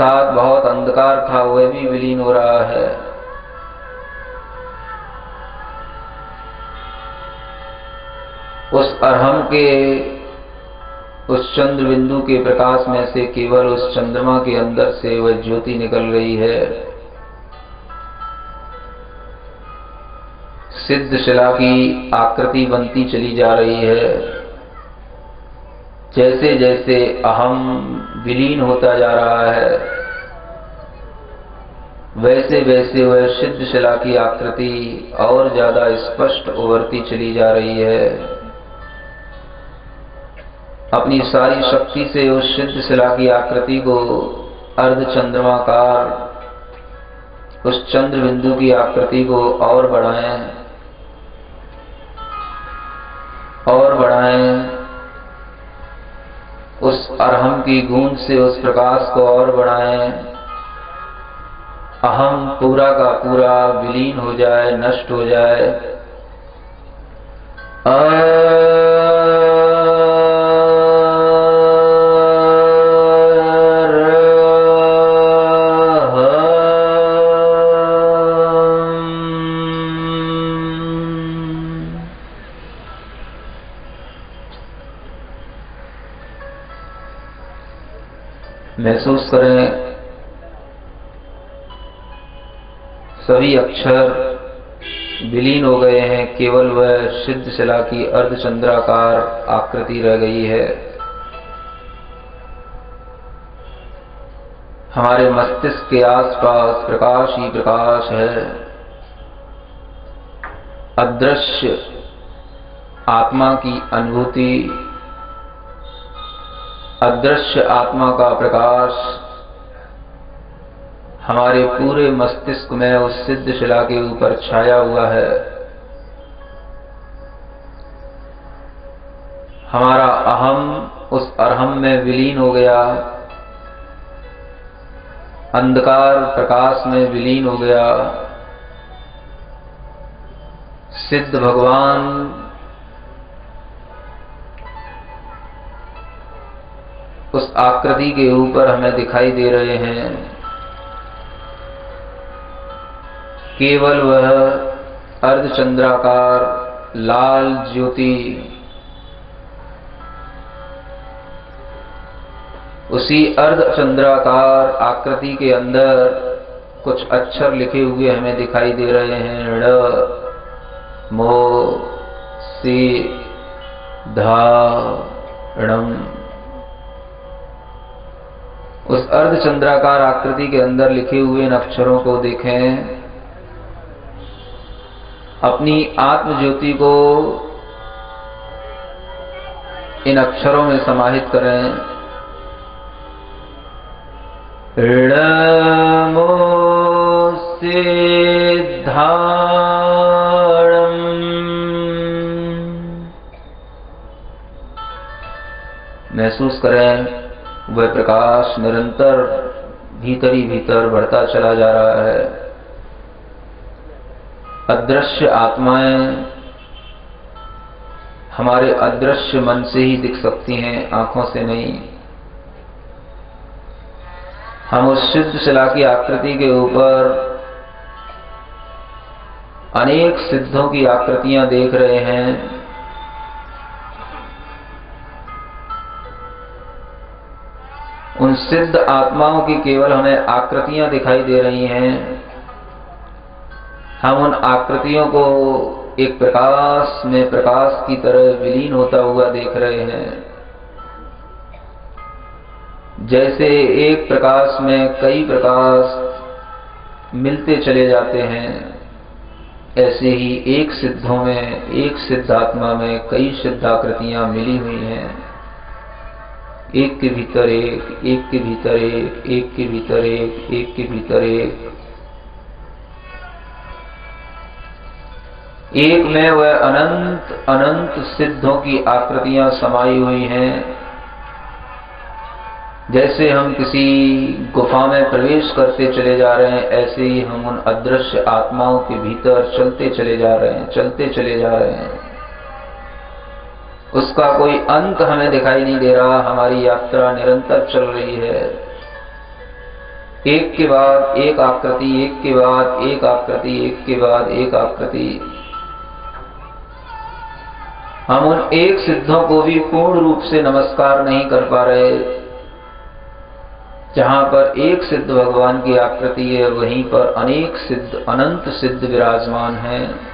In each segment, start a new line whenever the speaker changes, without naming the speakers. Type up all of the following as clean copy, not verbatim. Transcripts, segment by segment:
साथ बहुत अंधकार था वह भी विलीन हो रहा है। उस अरहम के उस चंद्र बिंदु के प्रकाश में से केवल उस चंद्रमा के अंदर से वह ज्योति निकल रही है। सिद्ध शिला की आकृति बनती चली जा रही है। जैसे जैसे अहम विलीन होता जा रहा है वैसे वैसे वह सिद्ध शिला की आकृति और ज्यादा स्पष्ट उभरती चली जा रही है। अपनी सारी शक्ति से उस सिद्ध शिला की आकृति को अर्धचंद्रमाकार उस चंद्र बिंदु की आकृति को और बढ़ाएं, उस अरहम की गूंज से उस प्रकाश को और बढ़ाएं। अहम पूरा का पूरा विलीन हो जाए, नष्ट हो जाए। महसूस करें सभी अक्षर विलीन हो गए हैं, केवल वह सिद्ध शिला की अर्धचंद्राकार आकृति रह गई है। हमारे मस्तिष्क के आसपास प्रकाश ही प्रकाश है। अदृश्य आत्मा की अनुभूति, अदृश्य आत्मा का प्रकाश हमारे पूरे मस्तिष्क में उस सिद्ध शिला के ऊपर छाया हुआ है। हमारा अहम उस अरहम में विलीन हो गया, अंधकार प्रकाश में विलीन हो गया। सिद्ध भगवान उस आकृति के ऊपर हमें दिखाई दे रहे हैं। केवल वह अर्धचंद्राकार लाल ज्योति, उसी अर्धचंद्राकार आकृति के अंदर कुछ अक्षर लिखे हुए हमें दिखाई दे रहे हैं। ण मो सी धा णम। उस अर्धचंद्राकार आकृति के अंदर लिखे हुए इन अक्षरों को देखें। अपनी आत्म ज्योति को इन अक्षरों में समाहित करें। णमो सिद्धाणम्। महसूस करें वह प्रकाश निरंतर भीतर ही भीतर बढ़ता चला जा रहा है। अदृश्य आत्माएं हमारे अदृश्य मन से ही दिख सकती हैं, आंखों से नहीं। हम उस सिद्ध शिला की आकृति के ऊपर अनेक सिद्धों की आकृतियां देख रहे हैं। उन सिद्ध आत्माओं की केवल हमें आकृतियां दिखाई दे रही हैं। हम उन आकृतियों को एक प्रकाश में प्रकाश की तरह विलीन होता हुआ देख रहे हैं। जैसे एक प्रकाश में कई प्रकाश मिलते चले जाते हैं, ऐसे ही एक सिद्धों में, एक सिद्धात्मा में कई सिद्धाकृतियां मिली हुई हैं। एक के भीतर एक, एक के भीतर एक, एक के भीतर एक, एक के भीतर एक। एक में वह अनंत अनंत सिद्धों की आकृतियां समाई हुई हैं। जैसे हम किसी गुफा में प्रवेश करते चले जा रहे हैं, ऐसे ही हम उन अदृश्य आत्माओं के भीतर चलते चले जा रहे हैं, चलते चले जा रहे हैं। उसका कोई अंत हमें दिखाई नहीं दे रहा। हमारी यात्रा निरंतर चल रही है। एक के बाद एक आकृति, एक के बाद एक आकृति, एक के बाद एक आकृति। हम उन एक सिद्धों को भी पूर्ण रूप से नमस्कार नहीं कर पा रहे। जहां पर एक सिद्ध भगवान की आकृति है, वहीं पर अनेक सिद्ध, अनंत सिद्ध विराजमान हैं।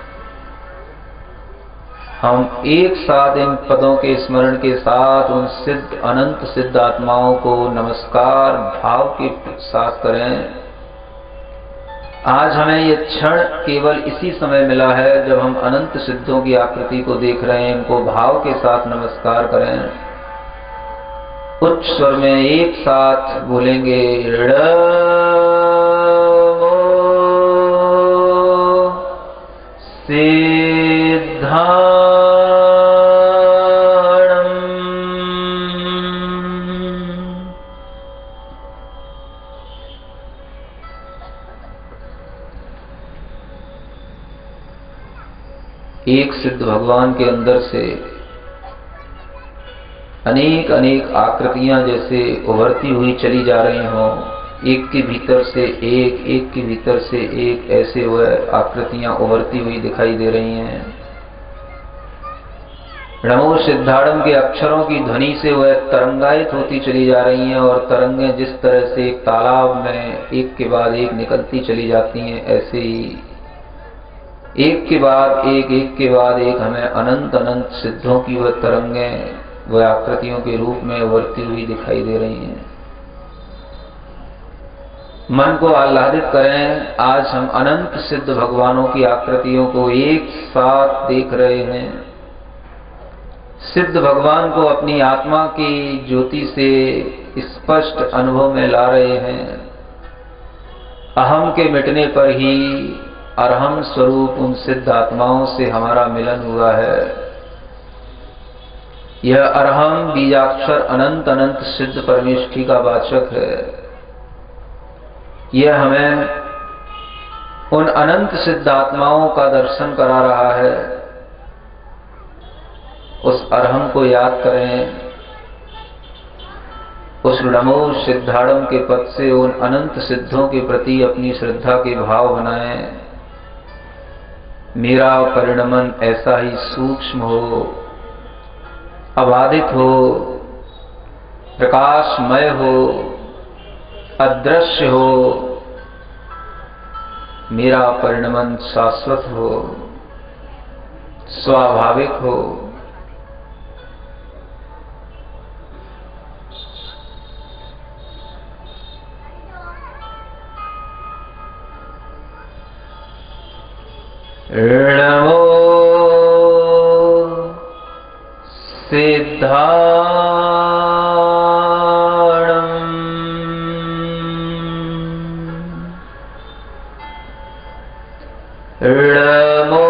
हम एक साथ इन पदों के स्मरण के साथ उन सिद्ध, अनंत सिद्ध आत्माओं को नमस्कार भाव के साथ करें। आज हमें ये क्षण केवल इसी समय मिला है जब हम अनंत सिद्धों की आकृति को देख रहे हैं। इनको भाव के साथ नमस्कार करें। उच्च स्वर में एक साथ बोलेंगे, नमो सिद्धाणम्। एक सिद्ध भगवान के अंदर से अनेक अनेक आकृतियां जैसे उभरती हुई चली जा रही हों, एक के भीतर से एक, एक के भीतर से एक, ऐसे वह आकृतियां उभरती हुई दिखाई दे रही हैं। नमो सिद्धाणम् के अक्षरों की ध्वनि से वह तरंगायित होती चली जा रही हैं और तरंगें जिस तरह से एक तालाब में एक के बाद एक निकलती चली जाती हैं, ऐसे ही एक के बाद एक के बाद एक हमें अनंत अनंत सिद्धों की वह तरंगें, वह आकृतियों के रूप में उभरती हुई दिखाई दे रही हैं। मन को आह्लादित करें। आज हम अनंत सिद्ध भगवानों की आकृतियों को एक साथ देख रहे हैं। सिद्ध भगवान को अपनी आत्मा की ज्योति से स्पष्ट अनुभव में ला रहे हैं। अहम के मिटने पर ही अरहम स्वरूप उन सिद्ध आत्माओं से हमारा मिलन हुआ है। यह अरहम बीजाक्षर अनंत अनंत सिद्ध परमेष्ठी का वाचक है। यह हमें उन अनंत सिद्ध आत्माओं का दर्शन करा रहा है। उस अरहम को याद करें। उस नमो सिद्धाणम् के पद से उन अनंत सिद्धों के प्रति अपनी श्रद्धा के भाव बनाएं। मेरा परिणमन ऐसा ही सूक्ष्म हो, अबाधित हो, प्रकाशमय हो, अदृश्य हो। मेरा परिणमन शाश्वत हो, स्वाभाविक हो। नमो सिद्धाणम्। नमो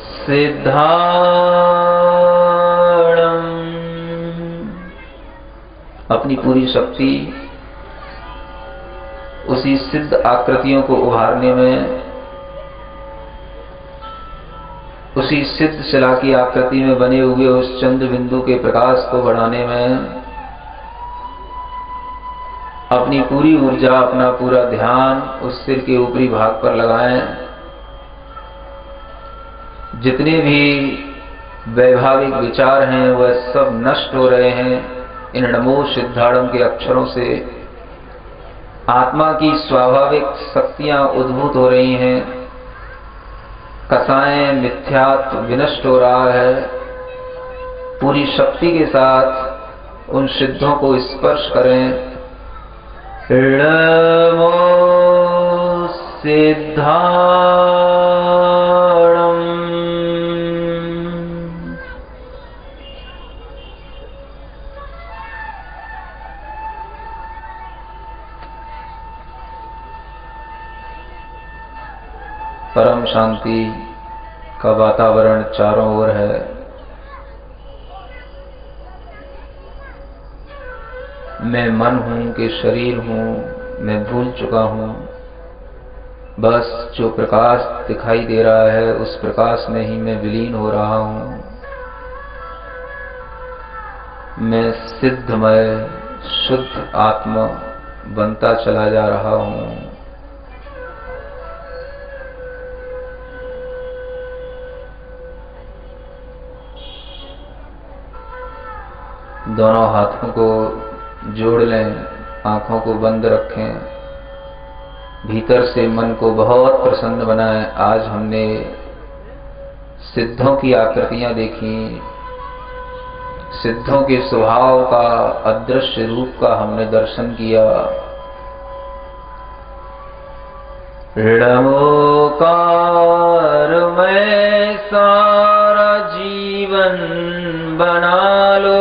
सिद्धाणम्। अपनी पूरी शक्ति उसी सिद्ध आकृतियों को उभारने में, उसी सिद्ध शिला की आकृति में बने हुए उस चंद्र बिंदु के प्रकाश को बढ़ाने में अपनी पूरी ऊर्जा, अपना पूरा ध्यान उस सिर के ऊपरी भाग पर लगाएं। जितने भी वैभाविक विचार हैं वह सब नष्ट हो रहे हैं इन नमो सिद्धाणम् के अक्षरों से। आत्मा की स्वाभाविक शक्तियां उद्भूत हो रही हैं। कसाएं, मिथ्यात्व विनष्ट हो रहा है। पूरी शक्ति के साथ उन सिद्धों को स्पर्श करें। नमो सिद्धाणम्। परम शांति का वातावरण चारों ओर है। मैं मन हूं कि शरीर हूं, मैं भूल चुका हूं। बस जो प्रकाश दिखाई दे रहा है उस प्रकाश में ही मैं विलीन हो रहा हूं। मैं सिद्धमय शुद्ध आत्मा बनता चला जा रहा हूं। दोनों हाथों को जोड़ लें, आंखों को बंद रखें, भीतर से मन को बहुत प्रसन्न बनाएं। आज हमने सिद्धों की आकृतियां देखी, सिद्धों के स्वभाव का, अदृश्य रूप का हमने दर्शन किया। ऋणमोकार में सारा जीवन बना लो,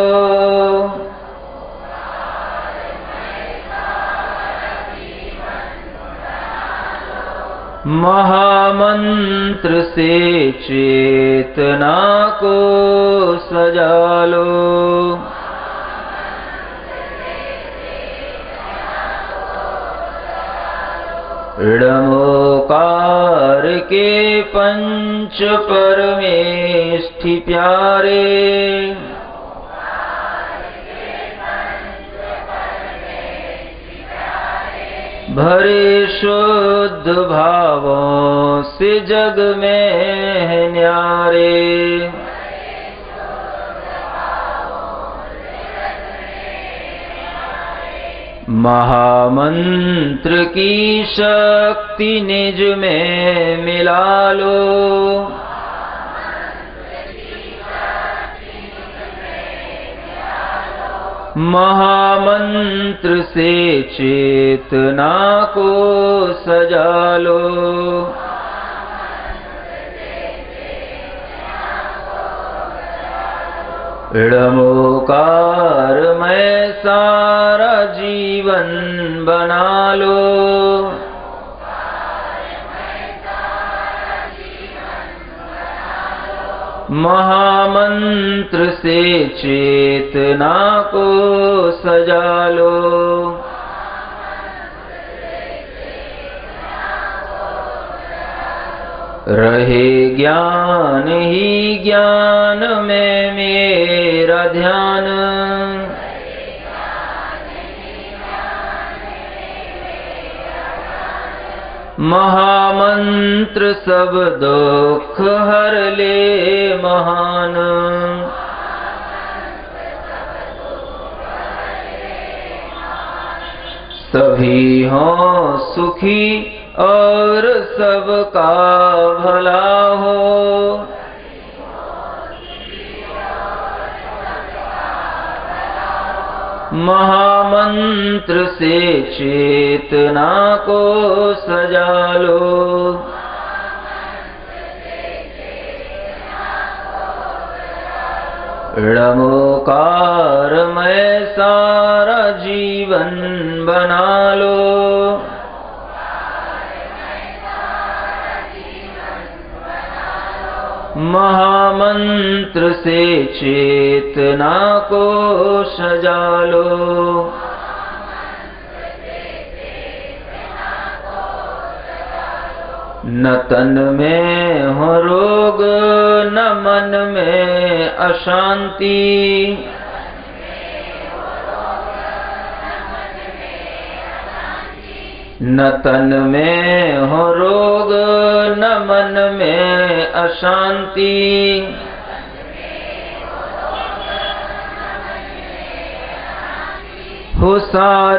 महामंत्र से चेतना को सजा लो। ऋणमोकार के पंच परमेष्ठि प्यारे, भरे शुद्ध भावों से जग में है न्यारे। महामंत्र की शक्ति निज में मिला लो, महामंत्र से चेतना को सजा लो। ऋणमोकार में सारा जीवन बना लो, महामंत्र से चेतना को सजा लो। रहे ज्ञान ही ज्ञान में मेरा ध्यान, महामंत्र सब दुख हर ले महान। सभी हों सुखी और सबका भला हो, महामंत्र से चेतना को सजा लो। ऋणमोकार में सारा जीवन बना लो, महामंत्र से चेतना को सजा लो। न तन में हो रोग न मन में अशांति, न तन में हो रोग न मन में अशांति, हो सारे